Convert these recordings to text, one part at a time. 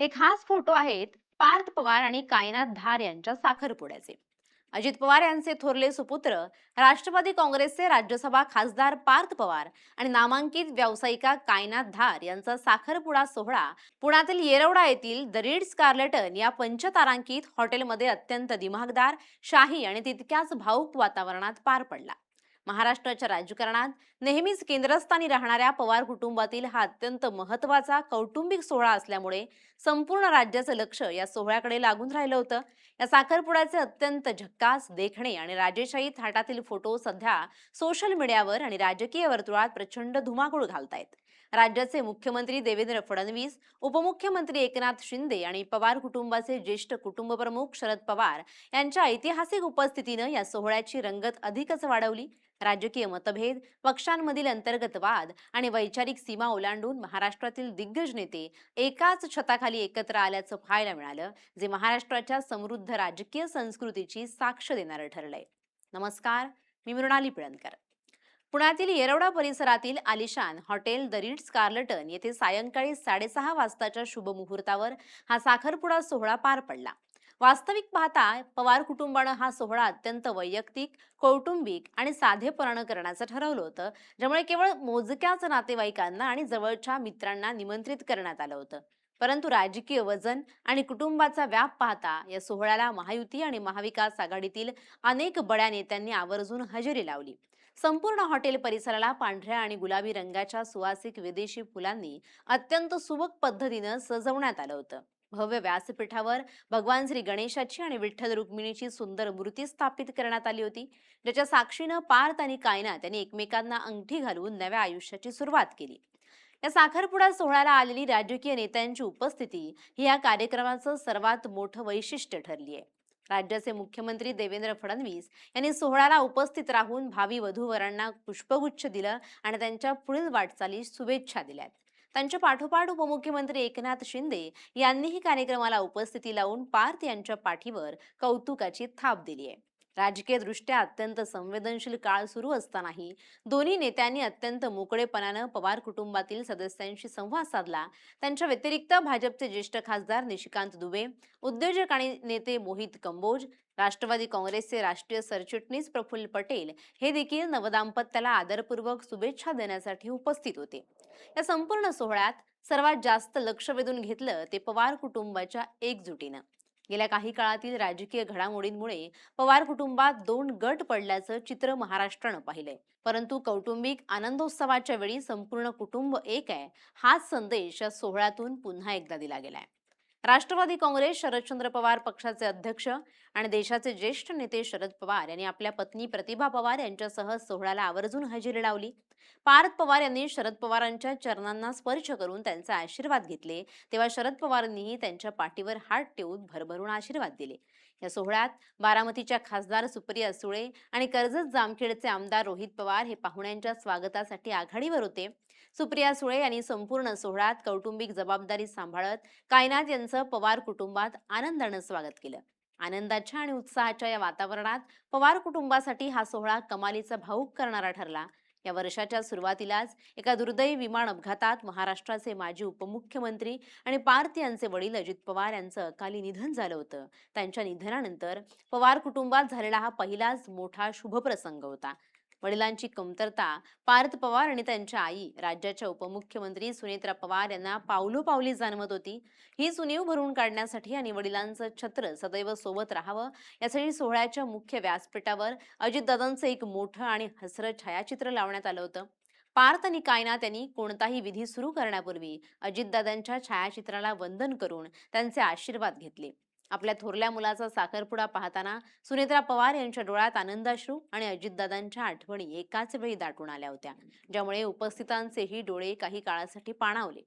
हे खास फोटो आहेत पार्थ पवार आणि कायनाथ धार यांच्या साखरपुड्याचे. अजित पवार यांचे थोरले सुपुत्र राष्ट्रवादी काँग्रेसचे राज्यसभा खासदार पार्थ पवार आणि नामांकित व्यावसायिका कायनाथ धार यांचा साखरपुडा सोहळा पुण्यातील येरवडा येथील द रिट्स कार्लटन या पंचतारांकित हॉटेलमध्ये अत्यंत दिमाखदार, शाही आणि तितक्याच भावुक वातावरणात पार पडला. महाराष्ट्राच्या राजकारणात नेहमीच केंद्रस्थानी राहणाऱ्या पवार कुटुंबातील हा अत्यंत महत्त्वाचा कौटुंबिक सोहळा असल्यामुळे संपूर्ण राज्याचं लक्ष या सोहळ्याकडे लागून राहिलं होतं. या साखरपुड्याचे अत्यंत झक्कास देखणे आणि राजेशाही थाटातील फोटो सध्या सोशल मीडियावर आणि राजकीय वर्तुळात प्रचंड धुमाकूळ घालतायत. राज्याचे मुख्यमंत्री देवेंद्र फडणवीस, उपमुख्यमंत्री एकनाथ शिंदे आणि पवार कुटुंबाचे ज्येष्ठ कुटुंब प्रमुख शरद पवार यांच्या ऐतिहासिक उपस्थितीनं या सोहळ्याची रंगत अधिकच वाढवली. राजकीय मतभेद, पक्षांमधील अंतर्गत वाद आणि वैचारिक सीमा ओलांडून महाराष्ट्रातील दिग्गज नेते एकाच छताखाली एकत्र आल्याचं पाहायला मिळालं, जे महाराष्ट्राच्या समृद्ध राजकीय संस्कृतीची साक्ष देणारं ठरलंय. नमस्कार, मी मृणाली पिळणकर. पुण्यातील येरवडा परिसरातील आलिशान हॉटेल द रिट्स कार्लटन येथे सायंकाळी 6:30 वाजताच्या शुभ मुहूर्तावर हा साखरपुडा सोहळा पार पडला. वास्तविक पाहता पवार कुटुंबानं हा सोहळा अत्यंत वैयक्तिक, कौटुंबिक आणि साधेपणानं करण्याचं ठरवलं होतं, ज्यामुळे केवळ मोजक्याच नातेवाईकांना आणि जवळच्या मित्रांना निमंत्रित करण्यात आलं होतं. परंतु राजकीय वजन आणि कुटुंबाचा व्याप पाहता या सोहळ्याला महायुती आणि महाविकास आघाडीतील अनेक बड्या नेत्यांनी आवर्जून हजेरी लावली. संपूर्ण हॉटेल परिसराला पांढऱ्या आणि गुलाबी रंगाच्या सुवासिक विदेशी फुलांनी अत्यंत सुबक पद्धतीनं सजवण्यात आलं होतं. भव्य व्यासपीठावर भगवान श्री गणेशाची आणि विठ्ठल रुक्मिणीची सुंदर मूर्ती स्थापित करण्यात आली होती, ज्याच्या साक्षीनं पार्थ आणि कायनाथ यांनी एकमेकांना अंगठी घालून नव्या आयुष्याची सुरुवात केली. या साखरपुडा सोहळ्याला आलेली राजकीय नेत्यांची उपस्थिती ही या कार्यक्रमाचं सर्वात मोठं वैशिष्ट्य ठरली आहे. राज्याचे मुख्यमंत्री देवेंद्र फडणवीस यांनी सोहळ्याला उपस्थित राहून भावी वधूवरांना पुष्पगुच्छ दिलं आणि त्यांच्या पुढील वाटचालीस शुभेच्छा दिल्यात. त्यांच्या पाठोपाठ उपमुख्यमंत्री एकनाथ शिंदे यांनीही कार्यक्रमाला उपस्थिती लावून पार्थ यांच्या पाठीवर कौतुकाची थाप दिली आहे. राजकीय दृष्ट्या अत्यंत संवेदनशील काळ सुरू असतानाही दोन्ही नेत्यांनी अत्यंत मोकळेपणानं पवार कुटुंबातील सदस्यांशी संवाद साधला. त्यांच्या व्यतिरिक्त भाजपचे ज्येष्ठ खासदार निशिकांत दुबे, उद्योजक आणि नेते मोहित कंबोज, राष्ट्रवादी काँग्रेसचे राष्ट्रीय सरचिटणीस प्रफुल्ल पटेल हे देखील नवदाम्पत्याला आदरपूर्वक शुभेच्छा देण्यासाठी उपस्थित होते. या संपूर्ण सोहळ्यात सर्वात जास्त लक्ष वेधून घेतलं ते पवार कुटुंबाच्या एकजुटीनं. गेल्या काही काळातील राजकीय घडामोडींमुळे पवार कुटुंबात दोन गट पडल्याचं चित्र महाराष्ट्रानं पाहिलंय. परंतु कौटुंबिक आनंदोत्सवाच्या वेळी संपूर्ण कुटुंब एक आहे, हाच संदेश या सोहळ्यातून पुन्हा एकदा दिला गेलाय. राष्ट्रवादी काँग्रेस शरदचंद्र पवार पक्षाचे अध्यक्ष आणि देशाचे ज्येष्ठ नेते शरद पवार यांनी आपल्या पत्नी प्रतिभा पवार यांच्यासह सोहळ्याला आवर्जून हजेरी लावली. पार्थ पवार यांनी शरद पवारांच्या चरणांना स्पर्श करून त्यांचे आशीर्वाद घेतले, तेव्हा शरद पवारांनीही त्यांच्या पाठीवर हात ठेवून भरभरून आशीर्वाद दिले. या सोहळ्यात बारामतीच्या खासदार सुप्रिया सुळे आणि कर्जत जामखेडचे आमदार रोहित पवार हे पाहुण्यांच्या स्वागतासाठी आघाडीवर होते. सुप्रिया सुळे यांनी संपूर्ण सोहळ्यात कौटुंबिक जबाबदारी सांभाळत कायनाथ यांचं पवार कुटुंबात आनंदानं स्वागत केलं. आनंदाच्या आणि उत्साहाच्या या वातावरणात पवार कुटुंबासाठी हा सोहळा कमालीचा भावुक करणारा ठरला. या वर्षाच्या सुरुवातीलाच एका दुर्दैवी विमान अपघातात महाराष्ट्राचे माजी उपमुख्यमंत्री आणि पार्थ यांचे वडील अजित पवार यांचं अकाली निधन झालं होतं. त्यांच्या निधनानंतर पवार कुटुंबात झालेला हा पहिलाच मोठा शुभप्रसंग होता. वडिलांची कमतरता पार्थ पवार आणि त्यांच्या आई राज्याच्या उपमुख्यमंत्री सुनेत्रा पवार यांना पावलोपावली जाणवत होती. ही सुनीव भरून काढण्यासाठी आणि वडिलांचं छत्र सदैव सोबत राहावं यासाठी सोहळ्याच्या मुख्य व्यासपीठावर अजितदादांचं एक मोठं आणि हसरं छायाचित्र लावण्यात आलं होतं. पार्थ आणि कायनाथ यांनी कोणताही विधी सुरू करण्यापूर्वी अजितदादांच्या छायाचित्राला वंदन करून त्यांचे आशीर्वाद घेतले. आपल्या थोरल्या मुलाचा साखरपुडा पाहताना सुनेत्रा पवार यांच्या डोळ्यात आनंदाश्रू आणि अजितदादांच्या आठवणी एकाच वेळी दाटून आल्या होत्या, ज्यामुळे उपस्थितांचेही डोळे काही काळासाठी पाणावले.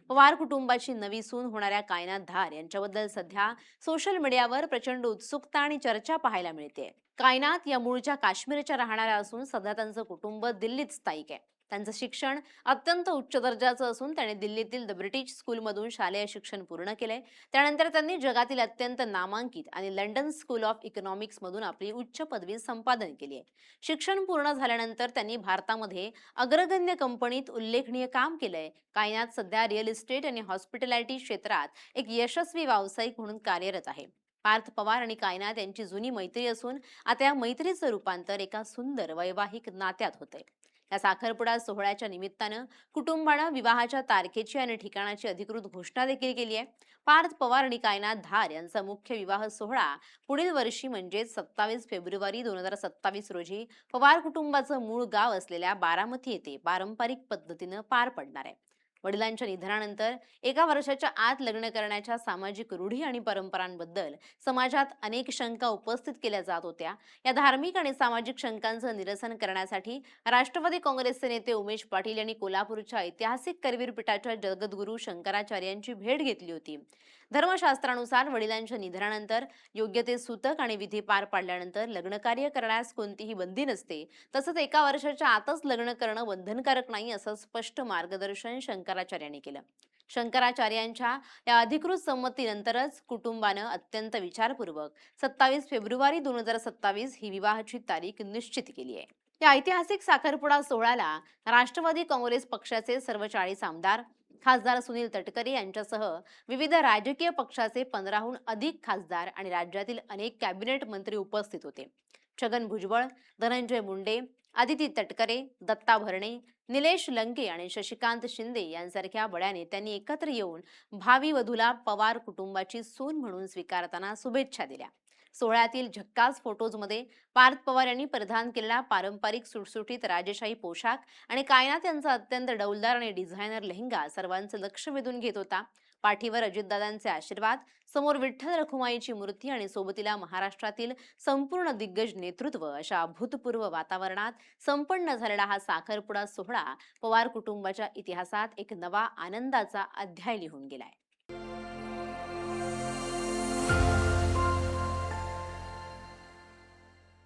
पवार कुटुंबाची नवी सून होणाऱ्या कायनाथ धार यांच्याबद्दल सध्या सोशल मीडियावर प्रचंड उत्सुकता आणि चर्चा पाहायला मिळते. कायनाथ या मूळच्या काश्मीरच्या राहणाऱ्या असून सध्या त्यांचं कुटुंब दिल्लीत स्थायिक आहे. त्यांचं शिक्षण अत्यंत उच्च दर्जाचं असून त्याने दिल्लीतील द ब्रिटिश स्कूलमधून शालेय शिक्षण पूर्ण केलंय. त्यानंतर त्यांनी जगातील अत्यंत नामांकित आणि लंडन स्कूल ऑफ इकॉनॉमिक्समधून आपली उच्च पदवी संपादन केली आहे. शिक्षण पूर्ण झाल्यानंतर त्यांनी भारतामध्ये अग्रगण्य कंपनीत उल्लेखनीय काम केलंय. कायनात सध्या रिअल इस्टेट आणि हॉस्पिटॅलिटी क्षेत्रात एक यशस्वी व्यावसायिक म्हणून कार्यरत आहे. पार्थ पवार आणि कायनात यांची जुनी मैत्री असून आता या मैत्रीचं रूपांतर एका सुंदर वैवाहिक नात्यात होतंय. या साखरपुडा सोहळ्याच्या निमित्तानं कुटुंबानं विवाहाच्या तारखेची आणि ठिकाणाची अधिकृत घोषणा देखील केली आहे. पार्थ पवार आणि कायनात धार यांचा मुख्य विवाह सोहळा पुढील वर्षी म्हणजे 27 फेब्रुवारी 2027 रोजी पवार कुटुंबाचं मूळ गाव असलेल्या बारामती येथे पारंपरिक पद्धतीनं पार पडणार आहे. वडिलांच्या निधनानंतर एका वर्षाच्या आत लग्न करण्याच्या सामाजिक रूढी आणि परंपरांबद्दल समाजात अनेक शंका उपस्थित केल्या जात होत्या. या धार्मिक आणि सामाजिक शंकांचं निरसन करण्यासाठी राष्ट्रवादी काँग्रेसचे नेते उमेश पाटील यांनी कोल्हापूरच्या ऐतिहासिक करवीर पीठाच्या जगद्गुरू शंकराचार्यांची भेट घेतली होती. धर्मशास्त्रानुसार वडिलांच्या निधनानंतर योग्य ते सूतक आणि विधी पार पाडल्यानंतर लग्नकार्य करण्यास कोणतीही बंदी नसते. तसंच एका वर्षाच्या आतच लग्न करणं बंधनकारक नाही असं स्पष्ट मार्गदर्शन शंकराचार्यांनी केलं. शंकराचार्यांच्या या अधिकृत संमतीनंतरच कुटुंबानं अत्यंत विचारपूर्वक 27 फेब्रुवारी 2027 ही विवाहाची तारीख निश्चित केली आहे. या ऐतिहासिक साखरपुडा सोहळ्याला राष्ट्रवादी काँग्रेस पक्षाचे सर्व 40 आमदार, खासदार सुनील तटकरे यांच्यासह विविध राजकीय पक्षाचे 15हून अधिक खासदार आणि राज्यातील अनेक कॅबिनेट मंत्री उपस्थित होते. छगन भुजबळ, धनंजय मुंडे, आदिती तटकरे, दत्ता भरणे, निलेश लंके आणि शशिकांत शिंदे यांसारख्या बड्या नेत्यांनी एकत्र येऊन भावी वधूला पवार कुटुंबाची सून म्हणून स्वीकारताना शुभेच्छा दिल्या. सोहळ्यातील झक्कास फोटोजमध्ये पार्थ पवार यांनी परिधान केलेला पारंपरिक सुटसुटीत राजेशाही पोशाख आणि कायनात यांचा अत्यंत डौलदार आणि डिझायनर लेहंगा सर्वांचं लक्ष वेधून घेत होता. पाठीवर अजितदादांचे आशीर्वाद, समोर विठ्ठल रखुमाईची मूर्ती आणि सोबतीला महाराष्ट्रातील संपूर्ण दिग्गज नेतृत्व अशा अभूतपूर्व वातावरणात संपन्न झालेला हा साखरपुडा सोहळा पवार कुटुंबाच्या इतिहासात एक नवा आनंदाचा अध्याय लिहून गेलाय.